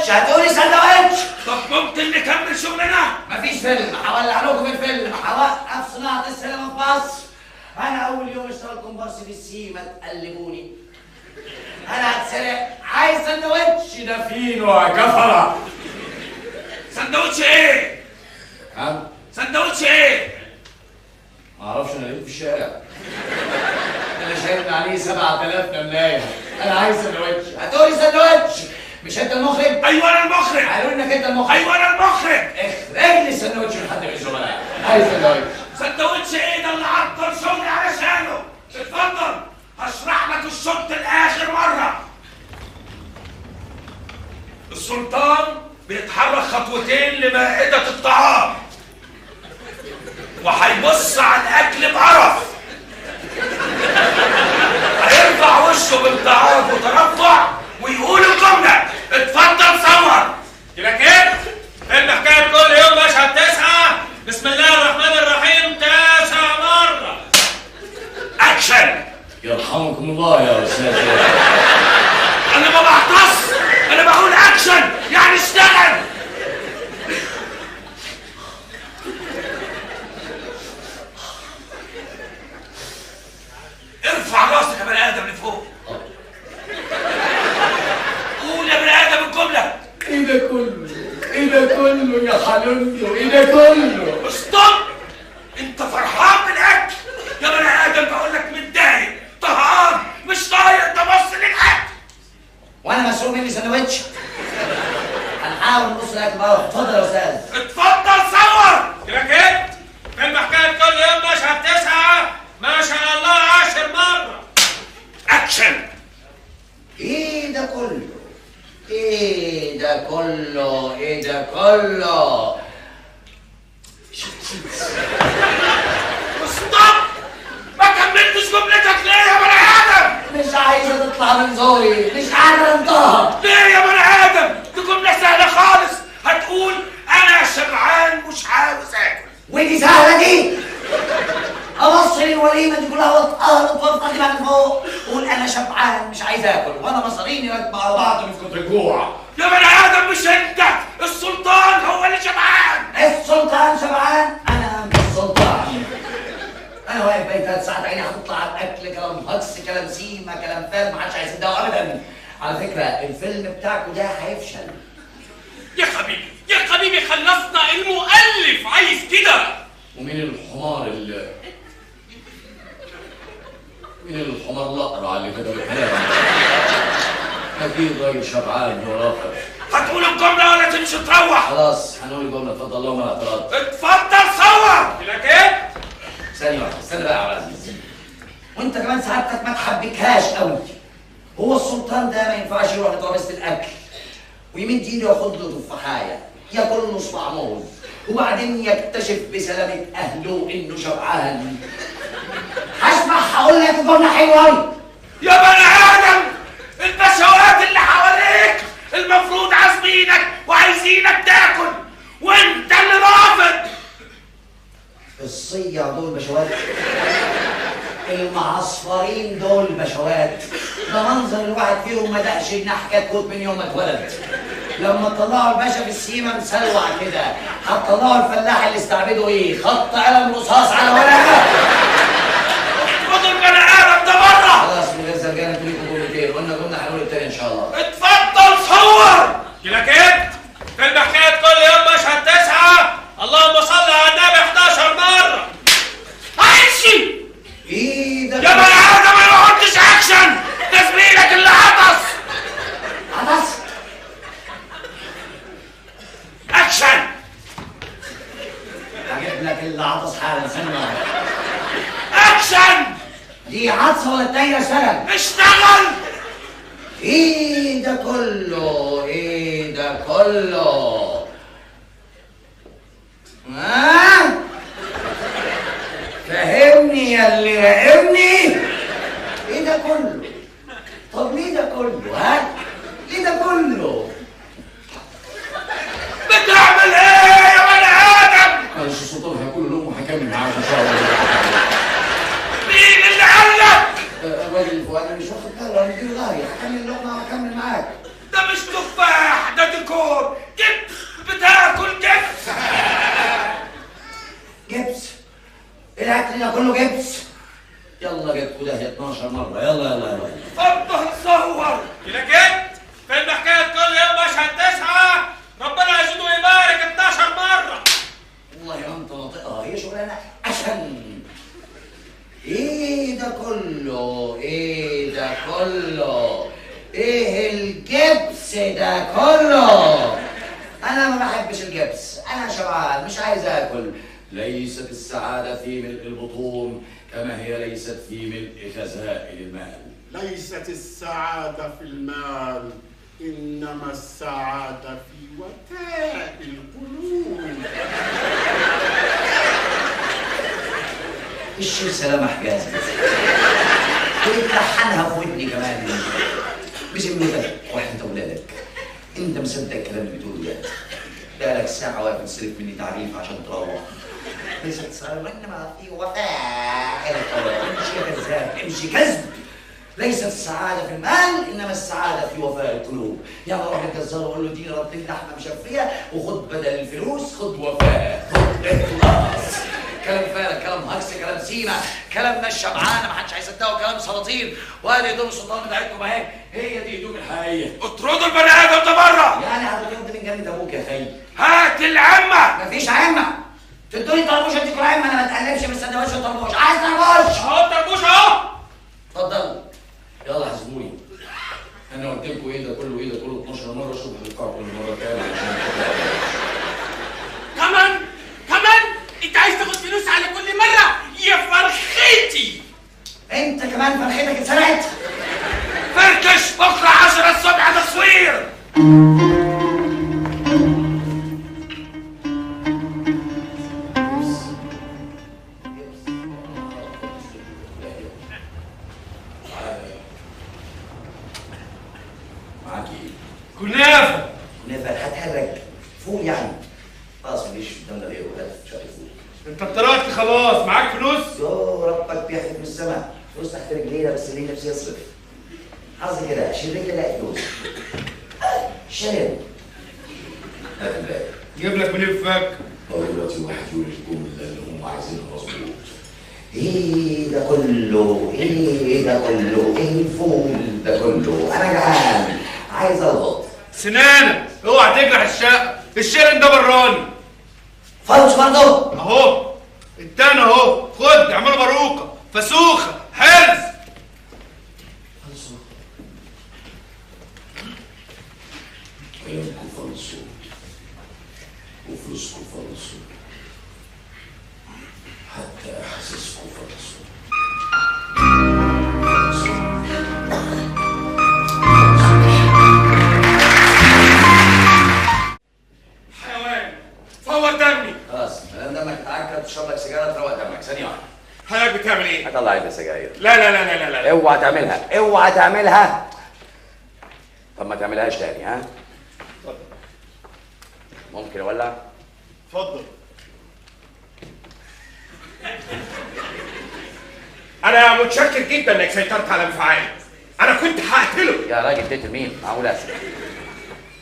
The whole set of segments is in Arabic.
سندوتش، هاتولي سندوتش. طب ممكن نكمل شغلنا؟ مفيش فيلم، هولع لكم الفيلم، هوقف صناعة السينما في مصر. أنا أول يوم اشتغل كومبارس في السيما تقلبوني. أنا هتسرق، عايز سندوتش ده فينو يا كفرة. سندوتش إيه؟ نعم؟ سندوتش إيه؟ معرفش، أنا لقيته في الشارع. أنا شايل عليه 7000 نملاية. أنا عايز سندوتش، هاتولي سندوتش. مش أنت المخرج؟ أيوة أنا المخرج. قالوا إنك أنت المخرج. أيوة أنا المخرج. اخرج لي السندوتش من حد من الزملاء. عايز سندوتش. سندوتش إيه ده اللي عطل شغلي علشانه؟ اتفضل هشرح لك الشوط لآخر مرة. السلطان بيتحرك خطوتين لمائدة الطعام وهيبص على الأكل بقرف. هيرفع وشه بالضعاف وترفع ويقول الجملة. اتفضل صور. كده كده فيلم حكاية كل يوم مشهد 9. بسم الله الرحمن الرحيم 9 مرة. أكشن. يرحمكم الله يا أستاذ. أنا ما بعطس، أنا بقول أكشن يعني اشتغل. ارفع راسك يا بني آدم لفوق. قول يا بني آدم الجملة. إيه ده كله؟ إيه ده كله يا حلولته؟ إيه ده كله؟ استوب. أنت فرحان بالأكل يا بني آدم، بقول لك متضايق طهقان مش طايق تبص للأكل. وأنا مسروق مني سندوتش. هنحاول نبص الأكل بره. اتفضل يا أستاذ. اتفضل صور. كده كده فيلم حكاية كل يوم مشهد 9. ما شاء الله 10 مرة. أكشن. إيه ده كله؟ إيه ده كله؟ إيه ده كله؟ استوب. ما كملتش جملتك ليه يا بني آدم؟ مش عايزة تطلع من زوري، مش قادر انطقها. ليه يا بني آدم؟ دي جملة سهلة خالص. هتقول أنا شبعان مش عاوز آكل. ودي سهلة دي؟ أبص للوليمة دي كلها واتقهرت وارفع دي من فوق، قول أنا شبعان مش عايز آكل، وأنا مصاريني راكبة على بعض من كتر الجوع. يا بني آدم مش أنت، السلطان هو اللي شبعان. السلطان شبعان؟ أنا مش السلطان. أنا واقف بقيت 3 ساعات عيني هتطلع على الأكل، كلام هجص، كلام سيما، كلام فارغ، محدش هيصدقه أبدا. على فكرة الفيلم بتاعكوا ده هيفشل. يا حبيبي يا حبيبي خلصنا، المؤلف عايز كده. ومين الحمار مين الحمار الأقرع اللي كده بالكلام؟ أكيد راجل شبعان ورافع. هتقول الجملة ولا تمشي تروح؟ خلاص هنقول الجملة. اتفضل. اللهم لا اعتراض. اتفضل صور. كده كده ثانية واحدة، استنى بقى يا عبد العزيز. وأنت كمان سعادتك ما تحبكهاش قوي. هو السلطان ده ما ينفعش يروح لترابيزة الأكل ويمد إيده ياخد له تفاحية ياكل نص موز وبعدين يكتشف بسلامة أهله إنه شبعان. هسمع هقول لك جملة حلوة أوي. يا بني آدم البشوات اللي حواليك المفروض عازمينك وعايزينك تاكل وانت اللي رافض. الصيع دول بشوات، المعصفرين دول بشوات. ده منظر الواحد فيهم ما دقش جناح كتكوت من يوم ما اتولد. لما طلعوا الباشا في السيما مسلوع كده، هتطلعوا الفلاح اللي استعبده ايه؟ خط قلم رصاص على ورقه. خد البني آدم ده بره. خلاص من غير زرجانه انتوا ليكوا جملتين، قلنا جمله هنقول التاني ان شاء الله. اتفضل صور. كده كده فيلم حكاية كل يوم مشهد 9. اللهم صل على النبي 11 مرة. امشي. ايه ده؟ يا بني آدم ما قلتش اكشن، ده زميلك اللي عطس. عطس؟ اكشن. هجيب لك اللي عطس حالا. ثانيه واحده. اكشن. دي عطسه ولا التانيه اشتغل؟ اشتغل. ايه ده كله؟ ايه ده كله؟ ها؟ فهمني يا اللي راقبني. ايه ده كله؟ طب ليه ده كله؟ ها؟ ليه ده كله؟ بتعمل ايه يا بني ادم؟ معلش السلطان هيقول لهم هكمل معاك ان شاء الله. مين اللي قال لك؟ الراجل الفؤاد مش واخد باله، انا مديله ظهري، هكمل اللقمه وهكمل معاك. ده مش تفاح، ده ديكور. ايه ده كله؟ انا ما بحبش الجبس، انا شبعان مش عايز اكل. ليست السعادة في ملء البطون كما هي ليست في ملء خزائن المال. ليست السعادة في المال، إنما السعادة في وفاء القلوب. الشيخ سلام حجازي ويتلحنها في ودني كمان بذمتك واحد اولادك. انت مصدق الكلام اللي بتقوله ده؟ بقالك ساعة واقف تصرف مني تعريف عشان تروح. ليست السعادة انما في وفاء القلوب. امشي يا كذاب، امشي كذب. ليست السعادة في المال إنما السعادة في وفاء القلوب. يلا روح للجزار وقول له اديني ربطين لحمة مشفية وخد بدل الفلوس خد وفاء، خد إخلاص. كلام فارغ، كلام هكس، كلام سيما، كلام ناس شبعانة محدش هيصدقه، كلام سلاطين. وادي هدوم السلطان بتاعتكم اهي، هي دي هدوم الحقيقية. اطردوا البني آدم ده بره. يعني هتطرد من جنة أبوك يا خي؟ هات العمة. مفيش عمة. تدوني طربوش اديكوا عمة، أنا ما اتقلبش من السندوتش والطربوش، عايز طربوش. اهو الطربوش اهو. اتفضل. يلا حاسبوني. انا قلت لكم ايه ده كله، ايه ده كله 12 مره. شوف هتدفعوا كل مره كام عشان كمان انت عايز تاخد فلوس على كل مره يا فرختي. انت كمان فرختك اتسرقت. فركش بكره 10 الصبح تصوير. كنافه. كنافه هتهرج فوق يعني. خلاص مفيش قدامنا غيره، هات شويه فوق. انت اتطرقت خلاص، معاك فلوس؟ يو ربك بيحدف من السماء، فلوس تحت رجلينا بس ليه نفسي يصرف. حظي كده شريك الاقي فلوس. شرب. جيب لك منين فك؟ دلوقتي واحد يقول الجمله اللي هم عايزينها مظبوط. ايه ده كله؟ ايه ده كله؟ ايه الفول ده كله؟ انا جعان عايز الغط. سنانك اوعى تجرح الشقه، الشيرن ده براني. فلوس برضه؟ اهو التاني اهو، خد اعمله باروكه فسوخه حرز. كلامكم فلسوا وفلوسكم فلسوا حتى احاسيسكم فلسوا. حيوان فور دمي. خلاص ما دام دمك اتعكر تشرب لك سيجاره تروق دمك ثانيه واحده. حضرتك بتعمل ايه؟ هطلع علبه سجاير. لا لا لا لا لا اوعى تعملها، اوعى تعملها. طب ما تعملهاش تاني ها؟ اتفضل. ممكن اولع؟ اتفضل. انا متشكر جدا انك سيطرت على انفعالي. انا كنت هقتله. يا راجل تقتل مين؟ معقول اسف.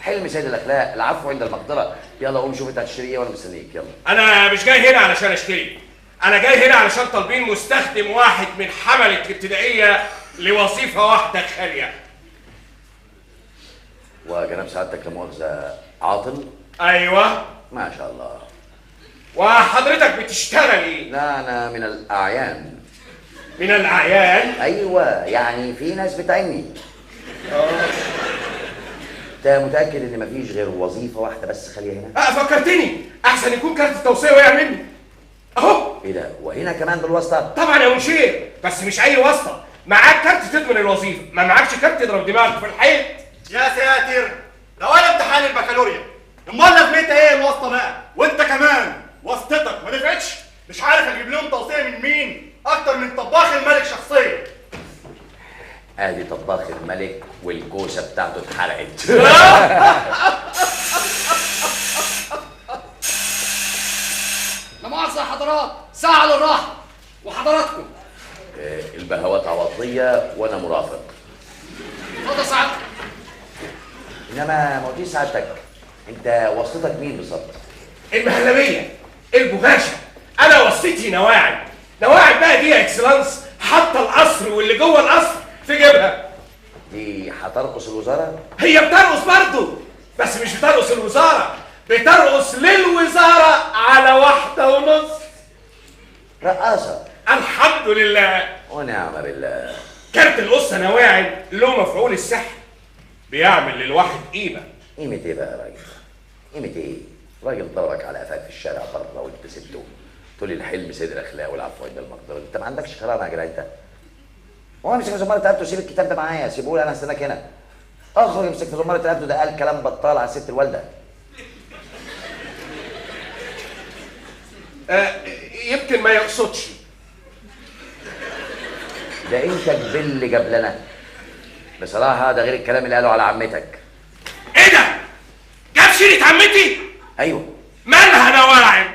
حلم سيد الاخلاق، العفو عند المقدره. يلا قوم شوف انت هتشتري ايه وانا مستنيك. يلا. انا مش جاي هنا علشان اشتري، انا جاي هنا علشان طالبين مستخدم واحد من حملة الابتدائية لوظيفة واحدة خالية. وجناب سعادتك لا مؤاخذه عاطل؟ ايوه. ما شاء الله. وحضرتك بتشتغل ايه؟ لا انا من الاعيان. من الاعيان؟ ايوه يعني في ناس بتعني. انت متاكد ان مفيش غير وظيفه واحده بس خاليه هنا؟ فكرتني، احسن يكون كارت التوصية وقع مني. اهو. ايه ده؟ وهنا كمان بالواسطه؟ طبعا يا مشير، بس مش اي واسطة. معاك كارت تضمن الوظيفة، ما معاكش كارت تضرب دماغك في الحيط. يا ساتر، ده ولا امتحان البكالوريا. امال لازمتها ايه الواسطه بقى؟ وانت كمان واسطتك ما نفعتش؟ مش عارف اجيب لهم توصيه من مين اكتر من طباخ الملك شخصيا. ادي طباخ الملك والكوسه بتاعته اتحرقت. لا مؤاخذة يا حضرات، ساعة للراحة وحضراتكم. البهوات عواطليه وانا مرافق. اتفضل سعادتك. انما ما قلتيش سعادتك انت واسطتك مين بالظبط؟ المهلبية، البغاشة. انا واسطتي نواعم. نواعم بقى دي يا اكسلانس، حاطه القصر واللي جوه القصر في جيبها. دي هترقص الوزاره؟ هي بترقص برضه، بس مش بترقص الوزارة، بترقص للوزارة على 1.5. رقاصه. الحمد لله ونعم بالله. كارت القصة نواعم له مفعول السحر. بيعمل للواحد قيمه. قيمة ايه بقى يا راجل؟ قيمة ايه؟ راجل ضربك على قفاك في الشارع بره وانت سبته، تقول لي الحلم سيد الاخلاق والعفو عند المقدره، انت ما عندكش كرامه يا جدع انت؟ هو امسك زمارة رقبته وسيب الكتاب ده معايا، سيبه لي انا هستناك هنا. اخرج امسك في زمارة رقبته، ده قال كلام بطال على ست الوالده. يمكن ما يقصدش. ده انت جبل جبلنا بصراحه، ده غير الكلام اللي قاله على عمتك. ايه ده؟ جاب سيره عمتي؟ ايوه. مالها نواعم؟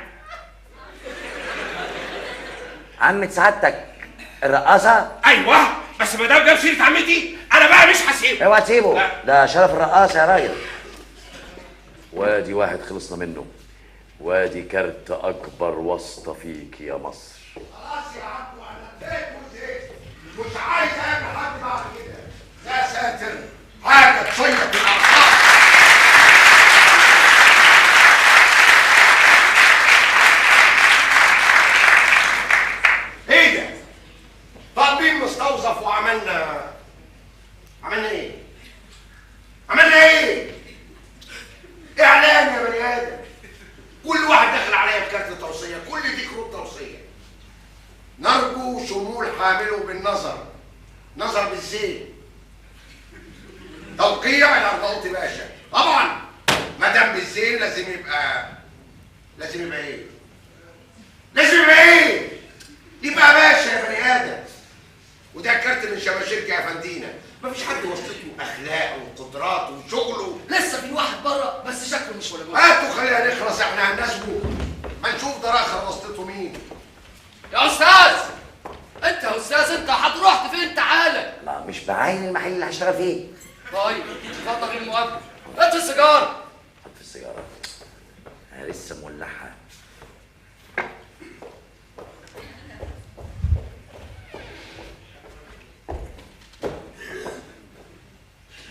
عمة سعادتك الرقاصه؟ ايوه، بس ما دام جاب سيره عمتي انا بقى مش هسيبه. اوعى تسيبه، لا. ده شرف الرقاصه يا راجل. وادي واحد خلصنا منه، وادي كارت اكبر واسطه فيك يا مصر. خلاص يا عبدو، انا اديت وزيت، مش عايز اقابل حد بعد كده. يا ساتر، حاجه تصيب الاعصاب. ايه ده؟ طالبين مستوظف وعملنا ايه؟ عملنا ايه؟ اعلان يا بني ادم. كل واحد داخل عليا بكارت توصيه، كل دي كروت توصيه. نرجو شمول حامله بالنظر، نظر بالزين. توقيع الارناؤوطي باشا. طبعا ما دام بالزين لازم يبقى ايه؟ لازم يبقى ايه؟ يبقى باشا يا بني ادم. وده كارت من شباشرك يا فندينا. مفيش حد وصلته اخلاقه وقدراته وشغله. لسه في واحد بره بس شكله مش ولا بره. هاتوا خلينا نخلص، احنا هنناسبه. ما نشوف ده اخر وصلته مين. يا استاذ انت يا استاذ، انت هتروح فين؟ تعالى. لا مش بعين المحل اللي هشتغل فيه. طيب اتفضل المقابله. هات السيجاره. حط السيجاره، انا لسه مولعها.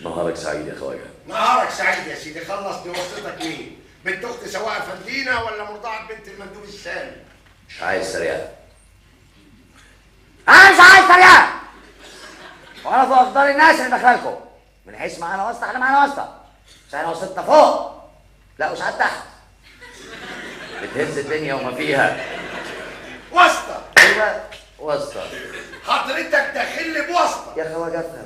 نهارك سعيد يا خواجه. نهارك سعيد يا سيدي. خلص دي وصلتك مين؟ بنت اخت سواء فندينا ولا مرضعه بنت المندوب السامي؟ مش عايز سريعه. انا مش عايز سريعه. وانا في افضل الناس اللي داخلكم. من حيث معانا واسطه، احنا معانا واسطه. مش احنا وسطنا فوق، لا وساعات تحت. بتهز الدنيا وما فيها. واسطه. ايوه واسطه. حضرتك داخل لي بواسطه. يا خواجه افهم،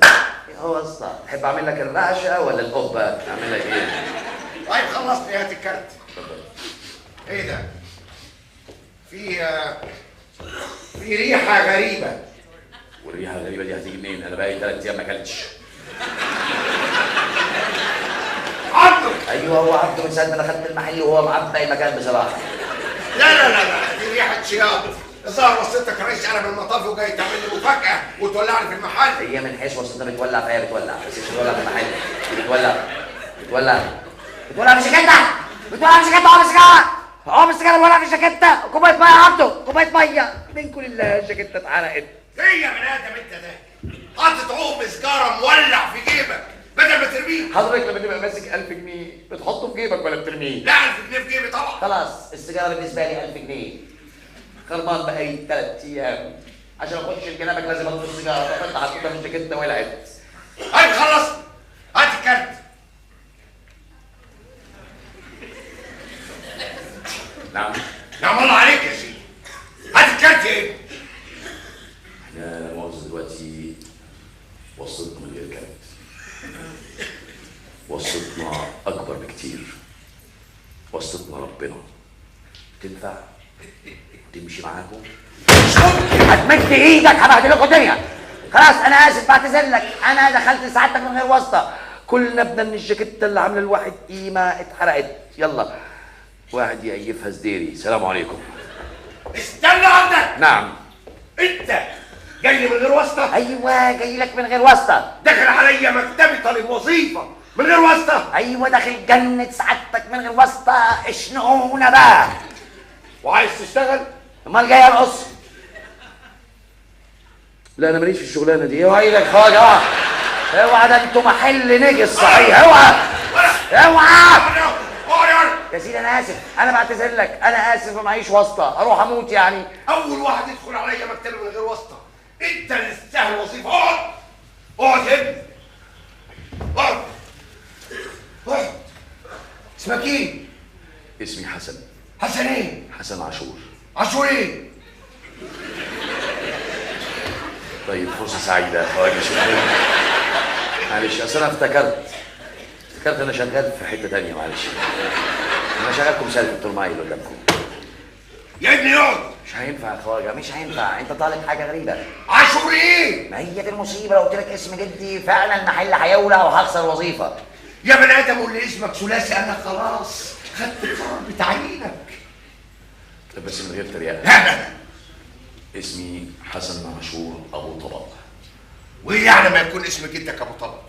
يا واسطه. تحب اعمل لك الرعشه ولا القبه؟ اعمل لك ايه؟ طيب خلصني، هات الكارت. ايه ده؟ في ريحه غريبه. والريحه الغريبه دي هتيجي منين؟ انا بقالي 3 ايام ما اكلتش. عبده. ايوه هو عبده، من ساعه ما دخلت المحل وهو معبي المكان بصراحه. لا دي ريحه شياط. الظاهر وصلتك رئيس قلم المطاف وجاي تعمل لي مفاجاه وتولعني في المحل. هي من حيث وصلتنا بتولع، فهي بتولع، بس مش بتولع في المحل. بتولع في الجاكيته. بتولع في الجاكيته. هو بالسيجاره بتولع في الجاكيته. كوبايه ميه يا عبده، كوبايه ميه. منكم لله الجاكيته اتحرقت. ايه يا بني ادم انت ده؟ حاطط عقب سجاره مولع في جيبك بدل ما ترميه. حضرتك لما تبقى ماسك 1000 جنيه بتحطه في جيبك ولا بترميه؟ لا 1000 جنيه في جيبي طبعا. خلاص السيجاره بالنسبه لي 1000 جنيه. خربان بقالي 3 ايام. عشان اخش لجنابك لازم اطلب السيجاره، فانت حطيتها في الجاكيته ولعت. طيب خلص، هات الكارت. نعم الله عليك يا سيدي. هات الكارت يا ابني. احنا لا مؤاخذة دلوقتي وصلتنا من غير كارت. وصلتنا اكبر بكتير. وصلتنا ربنا. تنفع تمشي معاكم؟ هتمد ايدك هبهدلكوا الدنيا. خلاص انا اسف، بعتذر لك. انا دخلت سعادتك من غير واسطه. كلنا بدنا ان الجاكيته اللي عامله الواحد قيمه اتحرقت. يلا واحد يقيفها زديري. سلام عليكم. استنى عندك. نعم. انت جاي لي من غير واسطه؟ ايوه جاي لك من غير واسطه. داخل عليا مكتبي طالب وظيفه من غير واسطه؟ ايوه داخل جنة سعادتك من غير واسطه. اشنقونا بقى. وعايز تشتغل؟ امال جاي ارقص؟ لا انا ماليش في الشغلانه دي. اوعى ايدك خالص. اوعى ده انتوا محل نجس صحيح. اوعى يا سيدي. انا اسف، انا بعتذر لك. انا اسف ومعيش واسطه. اروح اموت يعني. اول واحد يدخل عليا مكتبي من غير واسطه. انت اللي تستاهل وظيفه. اقعد يا ابني. اقعد. اقعد. اسمك ايه؟ اسمي حسن. حسن ايه؟ حسن عاشور. عاشور ايه؟ طيب فرصة سعيدة يا خواجة، شكرا. معلش اصل انا افتكرت انا شغال في حتة تانية، معلش. انا شغال كمثال في الترمايل قدامكم. يا ابني اقعد. مش هينفع يا خواجة، مش هينفع، انت طالب حاجة غريبة. عاشور ايه؟ ما هي دي المصيبة، لو قلت لك اسم جدي فعلا المحل هيولع وهخسر وظيفة. يا بني ادم قول لي اسمك ثلاثي، انا خلاص خدت القرار بتعيينك. طب بس من غير تريقة. لا اسمي حسن عاشور ابو طبق. وايه يعني ما يكون اسم جدك ابو طبق؟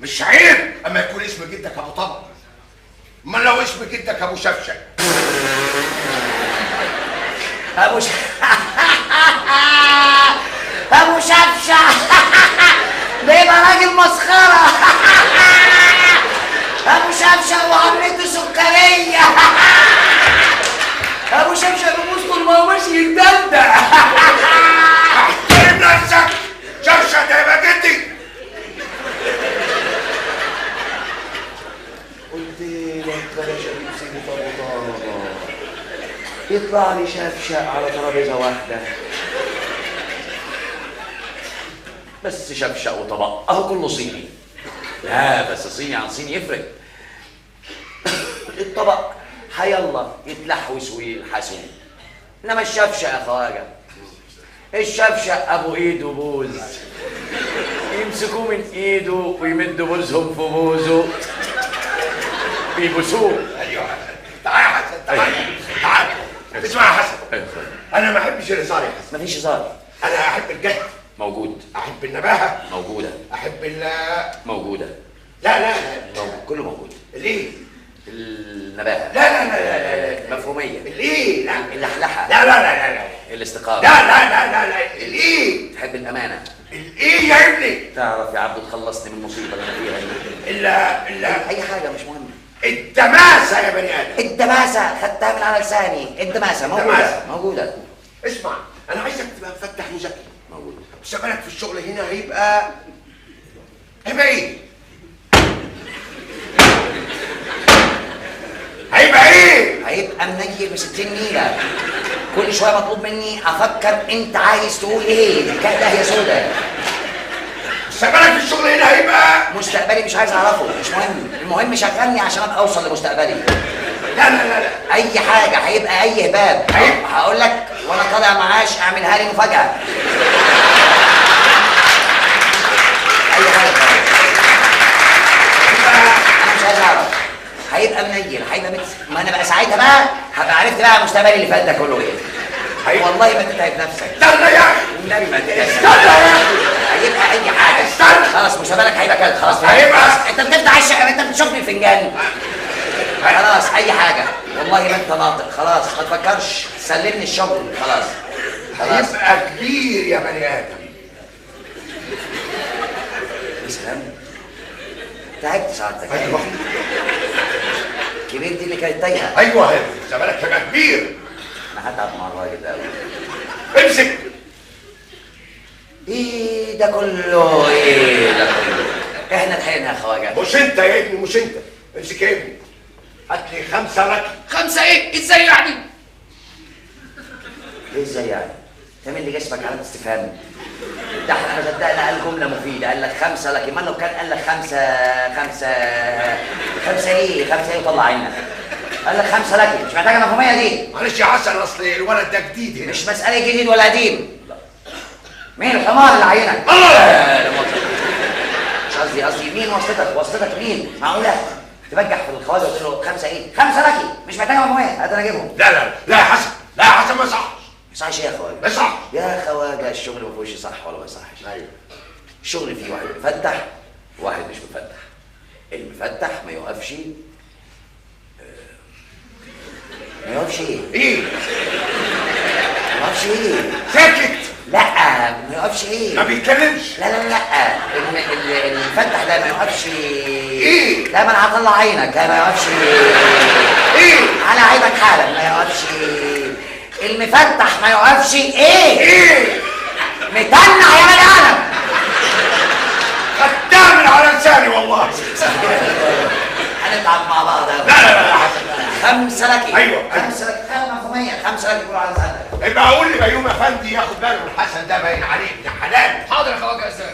مش عيب اما يكون اسم جدك ابو طبق؟ امال لو اسم جدك ابو شفشق؟ ابو ابو شفشة ده يبقى راجل مسخرة. ابو شفشة وعمته سكرية. ابو شفشة بيبوظ طول ما هو ماشي يتدلدق. احترم نفسك. شفشة ده يبقى جدي. قلت لك بلاش اجيب سيرة ابو طبق، يطلع لي شفشة على ترابيزة واحدة. بس شفشة وطبق اهو كله صيني. لا بس صيني عن صيني يفرق. الطبق هيلا يتلحوس ويلحسوا، انما الشفشة يا خواجة، الشفشة ابو ايده بوز، يمسكوه من ايده ويمدوا بوزهم في بوزه بيبوسوه. ايوه تعال يا حسن، تعال. اسمع يا حسن، انا ما احبش الهزار يا حسن. مفيش هزار. انا احب الجد. موجود. احب النباهه. موجودة. احب موجودة. لا موجود. كله موجود. ليه؟ النباهة. لا مفهومية. ليه؟ لا اللحلحة. لا الاستقامة. لا ليه؟ تحب الأمانة. الايه يا ابني؟ تعرف يا عبدو تخلصني من المصيبة اللي أنا فيها دي. الا أي حاجة مش مهم. الدماسه يا بني ادم. الدماسة خدتها من على لساني. الدماسة موجودة. اسمع، انا عايزك تبقى مفتح وذكي. موجودة. مستقبلك في الشغل هنا هيبقى ايه؟ هيبقى منيل ب60 نيلة. كل شوية مطلوب مني أفكر أنت عايز تقول إيه. الحكاية هي سودة. مستقبلك في الشغل هنا هيبقى مستقبلي مش عايز أعرفه، مش مهم. المهم شغلني عشان أبقى أوصل لمستقبلي. لا أي حاجة هيبقى أي هباب. هقول لك وأنا طالع معاش اعملها لي مفاجأة. أي حاجة. أنا مش عايز أعرف. هيبقى منيل، هيبقى ما أنا بقى ساعتها بقى هبقى عرفت بقى مستقبلي اللي فات ده كله إيه. والله ما تتعب نفسك. استنى يا اخي. والنبي ما تتعب. استنى يا اخي. هيبقى أي حاجة. استنى. خلاص مستقبلك هيبقى كده. خلاص هيبقى. أنت بتفتح الشقة، أنت بتشوفني الفنجان. خلاص أي حاجة. والله ما أنت ناطق. خلاص ما تفكرش، سلمني الشغل. خلاص هيبقى كبير يا بني ادم. يا سلام. تعبت سعادتك. ايوه كبير دي اللي كانت تايهه. ايوه زمانك هيبقى كبير. انا هتعب مع الراجل ده قوي. امسك. ايه ده كله؟ ايه ده كله؟ احنا لحقنا يا خواجه. مش انت يا ابني، مش انت. امسك يا ابني. هات لي 5 لك. 5 ايه؟ ازاي يعني؟ ايه ازاي يعني؟ تعمل لي جسمك علامة استفهام. ده احنا ما صدقنا قال جملة مفيدة، قال لك 5 لك. امال لو كان قال لك 5 ايه وطلع عينك. قال لك 5 لك، مش محتاجة مفهومية دي. معلش يا حسن، اصل الولد ده جديد هنا. مش مسألة جديد ولا قديم. مين الحمار اللي عينك؟ الله. مش قصدي مين واسطتك مين؟ معقولة؟ تبجح في الخواجة وتقول له 5 ايه؟ 5 لك، مش محتاجة مفهومية، هات انا اجيبهم. لا يا حسن، لا يا حسن ما يصحش. ما يصحش ايه يا خواجة؟ ما يصحش يا خواجة. الشغل ما فيهوش صح ولا ما يصحش. ايوه. الشغل فيه واحد مفتح وواحد مش مفتح. المفتح ما يوقفش ايه؟ ما يوقفش ايه؟ ساكت. لا ما يوقفش ايه؟ ما بيتكلمش. لا المفتح ده ما يوقفش ايه؟ لا ما انا هطلع عينك. لا ما يوقفش ايه؟ على عينك حالا. ما يوقفش المفتح ما يوقفش ايه؟ متنع يا بني ادم. خدام على لساني والله. هنتعب مع بعض أوي. لا لا لا يا حسن. 5 لك. أيوة. 5 لك. مفهومية. 5 لك يقولوا على سنة. يبقى اقول لبيومي افندي ياخد باله من حسن ده باين عليه ابن حلال. حاضر يا خواجه اسامه.